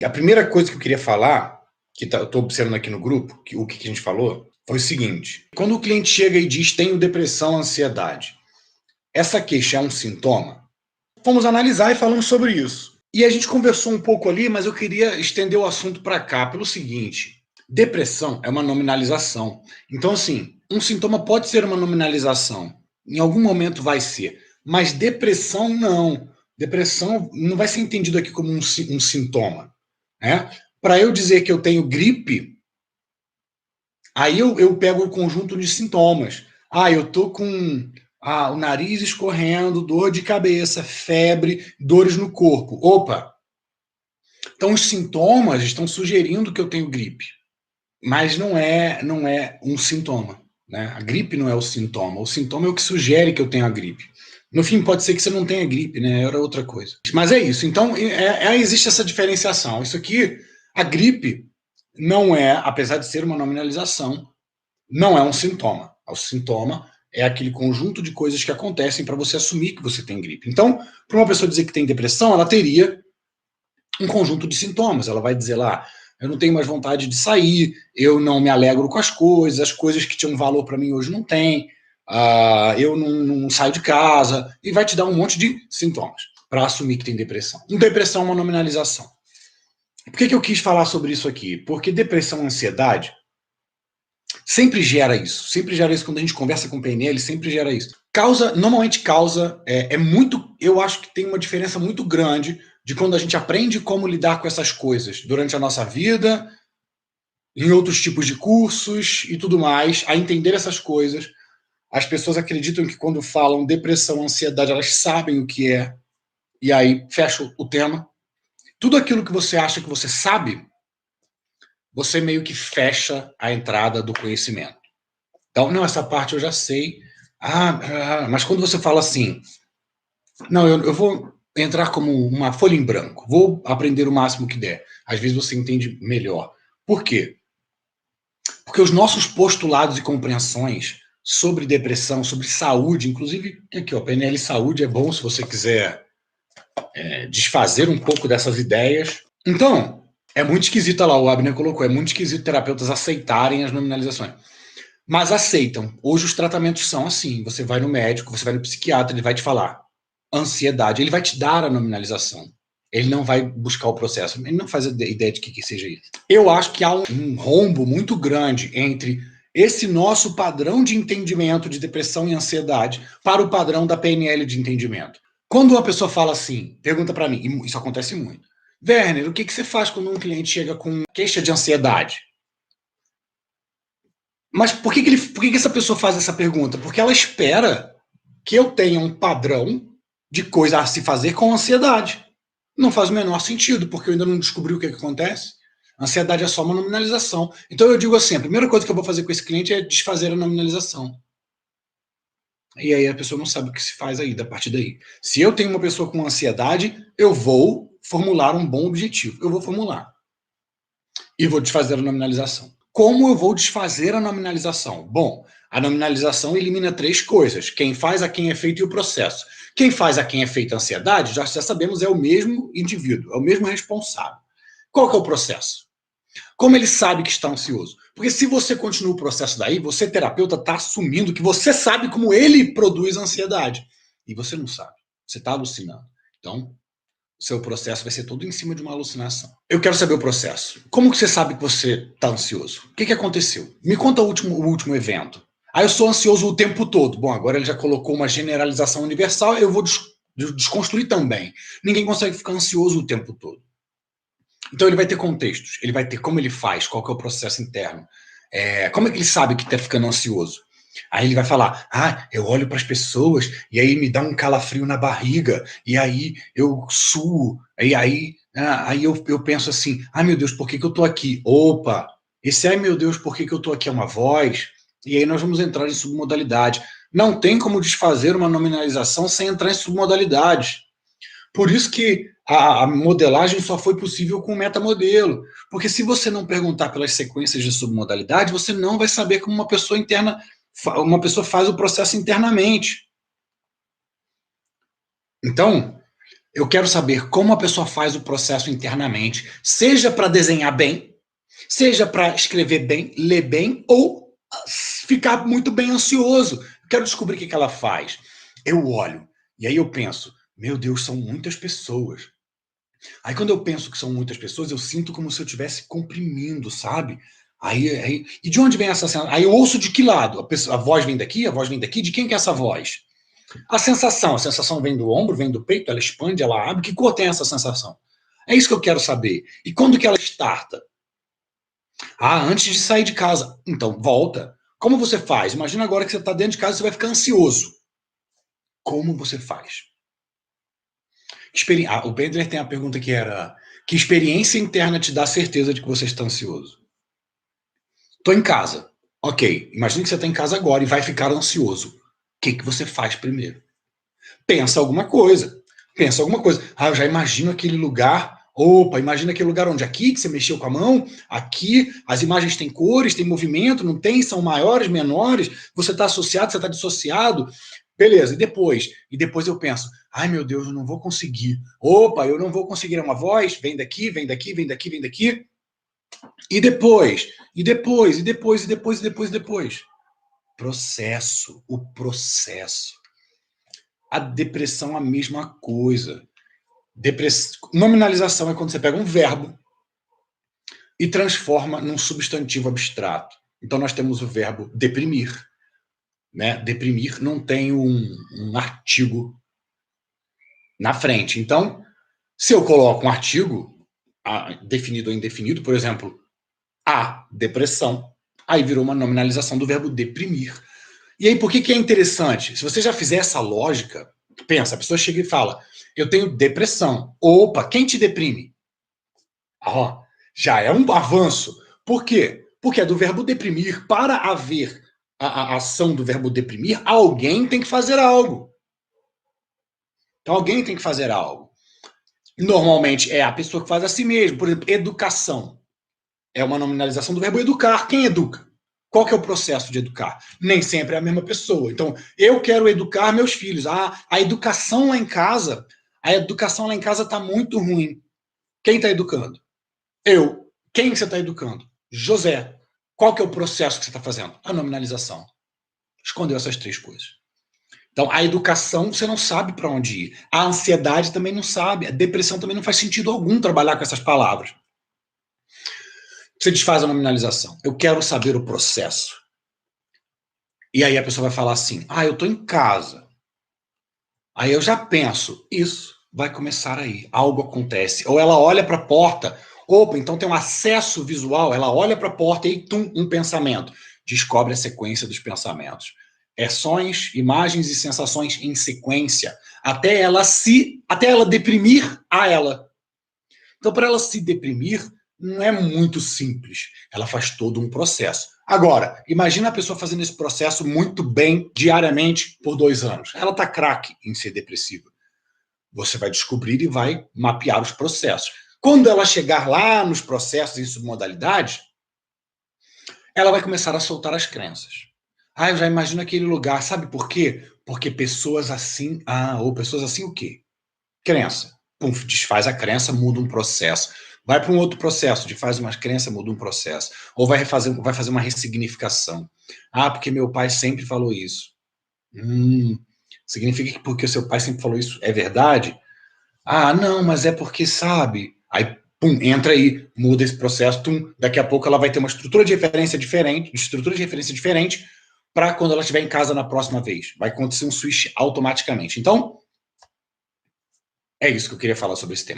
A primeira coisa que eu queria falar, eu estou observando aqui no grupo, o que a gente falou, foi o seguinte: quando o cliente chega e diz tenho depressão, ansiedade, essa queixa é um sintoma? Fomos analisar e falamos sobre isso. E a gente conversou um pouco ali, mas eu queria estender o assunto para cá pelo seguinte: depressão é uma nominalização. Então, assim, um sintoma pode ser uma nominalização, em algum momento vai ser, mas depressão não. Depressão não vai ser entendido aqui como um sintoma. Né? Para eu dizer que eu tenho gripe, aí eu pego o conjunto de sintomas. Eu tô com o nariz escorrendo, dor de cabeça, febre, dores no corpo. Opa! Então os sintomas estão sugerindo que eu tenho gripe, mas não é um sintoma. Né? A gripe não é o sintoma é o que sugere que eu tenho a gripe. No fim, pode ser que você não tenha gripe, né? Era outra coisa. Mas é isso. Então, existe essa diferenciação. Isso aqui, a gripe não é, apesar de ser uma nominalização, não é um sintoma. O sintoma é aquele conjunto de coisas que acontecem para você assumir que você tem gripe. Então, para uma pessoa dizer que tem depressão, ela teria um conjunto de sintomas. Ela vai dizer lá, eu não tenho mais vontade de sair, eu não me alegro com as coisas que tinham valor para mim hoje não tem, eu não saio de casa, e vai te dar um monte de sintomas para assumir que tem depressão. Depressão é uma nominalização. Por que eu quis falar sobre isso aqui? Porque depressão e ansiedade sempre gera isso quando a gente conversa com PNL, sempre gera isso. Normalmente causa, eu acho que tem uma diferença muito grande de quando a gente aprende como lidar com essas coisas durante a nossa vida, em outros tipos de cursos e tudo mais, a entender essas coisas. As pessoas acreditam que quando falam depressão, ansiedade, elas sabem o que é, e aí fecha o tema. Tudo aquilo que você acha que você sabe, você meio que fecha a entrada do conhecimento. Então, não, essa parte eu já sei. Mas quando você fala assim, não, eu vou entrar como uma folha em branco, vou aprender o máximo que der. Às vezes você entende melhor. Por quê? Porque os nossos postulados e compreensões sobre depressão, sobre saúde, inclusive, aqui, ó, PNL Saúde é bom se você quiser desfazer um pouco dessas ideias. Então, é muito esquisito, lá o Abner colocou, é muito esquisito terapeutas aceitarem as nominalizações. Mas aceitam. Hoje os tratamentos são assim, você vai no médico, você vai no psiquiatra, ele vai te falar ansiedade, ele vai te dar a nominalização. Ele não vai buscar o processo, ele não faz ideia de que seja isso. Eu acho que há um rombo muito grande entre esse nosso padrão de entendimento de depressão e ansiedade para o padrão da PNL de entendimento. Quando uma pessoa fala assim, pergunta para mim, e isso acontece muito, Werner, o que você faz quando um cliente chega com queixa de ansiedade? Mas por que essa pessoa faz essa pergunta? Porque ela espera que eu tenha um padrão de coisa a se fazer com ansiedade. Não faz o menor sentido, porque eu ainda não descobri o que acontece. A ansiedade é só uma nominalização. Então eu digo assim, a primeira coisa que eu vou fazer com esse cliente é desfazer a nominalização. E aí a pessoa não sabe o que se faz aí, a partir daí. Se eu tenho uma pessoa com ansiedade, eu vou formular um bom objetivo. Eu vou formular. E vou desfazer a nominalização. Como eu vou desfazer a nominalização? Bom, a nominalização elimina 3 coisas: quem faz, a quem é feito e o processo. Quem faz, a quem é feita a ansiedade, já sabemos, é o mesmo indivíduo, é o mesmo responsável. Qual que é o processo? Como ele sabe que está ansioso? Porque se você continua o processo daí, você, terapeuta, está assumindo que você sabe como ele produz ansiedade. E você não sabe. Você está alucinando. Então, o seu processo vai ser todo em cima de uma alucinação. Eu quero saber o processo. Como que você sabe que você está ansioso? O que aconteceu? Me conta o último evento. Eu sou ansioso o tempo todo. Bom, agora ele já colocou uma generalização universal, eu vou desconstruir também. Ninguém consegue ficar ansioso o tempo todo. Então ele vai ter contextos, ele vai ter como ele faz, qual que é o processo interno. Como é que ele sabe que está ficando ansioso? Aí ele vai falar, eu olho para as pessoas e aí me dá um calafrio na barriga, e aí eu suo, e aí eu penso assim, meu Deus, por que eu estou aqui? Opa, esse meu Deus, por que eu estou aqui é uma voz, e aí nós vamos entrar em submodalidade. Não tem como desfazer uma nominalização sem entrar em submodalidade. Por isso que a modelagem só foi possível com o metamodelo. Porque se você não perguntar pelas sequências de submodalidade, você não vai saber como uma pessoa faz o processo internamente. Então, Eu quero saber como a pessoa faz o processo internamente, seja para desenhar bem, seja para escrever bem, ler bem, ou ficar muito bem ansioso. Eu quero descobrir o que ela faz. Eu olho, e aí eu penso, meu Deus, são muitas pessoas. Aí quando eu penso que são muitas pessoas, eu sinto como se eu estivesse comprimindo, sabe? E de onde vem essa sensação? Aí eu ouço de que lado? A voz vem daqui, a voz vem daqui, de quem que é essa voz? A sensação vem do ombro, vem do peito, ela expande, ela abre. Que cor tem essa sensação? É isso que eu quero saber. E quando que ela starta? Ah, antes de sair de casa. Então, volta. Como você faz? Imagina agora que você está dentro de casa e você vai ficar ansioso. Como você faz? O Pedro tem a pergunta que era: que experiência interna te dá certeza de que você está ansioso? Estou em casa. Ok, imagina que você está em casa agora e vai ficar ansioso. O que você faz primeiro? Pensa alguma coisa. Pensa alguma coisa. Ah, eu já imagino aquele lugar. Opa, imagina aquele lugar onde aqui que você mexeu com a mão, aqui as imagens têm cores, têm movimento, não tem, são maiores, menores, você está associado, você está dissociado. Beleza, e depois? E depois eu penso, ai meu Deus, eu não vou conseguir. Opa, eu não vou conseguir. É uma voz, vem daqui, vem daqui, vem daqui, vem daqui. E depois? E depois, e depois, e depois, e depois, e depois. Processo, o processo. A depressão, a mesma coisa. Nominalização é quando você pega um verbo e transforma num substantivo abstrato. Então, nós temos o verbo deprimir. Né? Deprimir não tem um artigo na frente. Então, se eu coloco um artigo definido ou indefinido, por exemplo, a depressão, aí virou uma nominalização do verbo deprimir. E aí, por que é interessante? Se você já fizer essa lógica, pensa, a pessoa chega e fala, eu tenho depressão. Opa, quem te deprime? Ah, já é um avanço. Por quê? Porque é do verbo deprimir. Para haver a ação do verbo deprimir, alguém tem que fazer algo. Então, alguém tem que fazer algo. Normalmente é a pessoa que faz a si mesmo. Por exemplo, educação. É uma nominalização do verbo educar. Quem educa? Qual que é o processo de educar? Nem sempre é a mesma pessoa. Então, eu quero educar meus filhos. A educação lá em casa, está muito ruim. Quem está educando? Eu. Quem você está educando? José. Qual que é o processo que você está fazendo? A nominalização. Escondeu essas três coisas. Então, a educação, você não sabe para onde ir. A ansiedade também não sabe. A depressão também não faz sentido algum trabalhar com essas palavras. Você desfaz a nominalização. Eu quero saber o processo. E aí a pessoa vai falar assim, eu estou em casa. Aí eu já penso, isso vai começar aí. Algo acontece. Ou ela olha para a porta, opa, então tem um acesso visual, ela olha para a porta e um pensamento. Descobre a sequência dos pensamentos. Sons, imagens e sensações em sequência, até ela deprimir a ela. Então, para ela se deprimir, não é muito simples. Ela faz todo um processo. Agora, imagina a pessoa fazendo esse processo muito bem, diariamente, por 2 anos. Ela está craque em ser depressiva. Você vai descobrir e vai mapear os processos. Quando ela chegar lá nos processos e submodalidades, ela vai começar a soltar as crenças. Eu já imagino aquele lugar. Sabe por quê? Porque pessoas assim... ou pessoas assim o quê? Crença. Pum, desfaz a crença, muda um processo. Vai para um outro processo, desfaz uma crença, muda um processo. Ou vai fazer uma ressignificação. Porque meu pai sempre falou isso. Significa que porque o seu pai sempre falou isso é verdade? Não, mas é porque sabe. Aí, pum, entra aí, muda esse processo, daqui a pouco ela vai ter uma estrutura de referência diferente para quando ela estiver em casa na próxima vez. Vai acontecer um switch automaticamente. Então, é isso que eu queria falar sobre esse tema.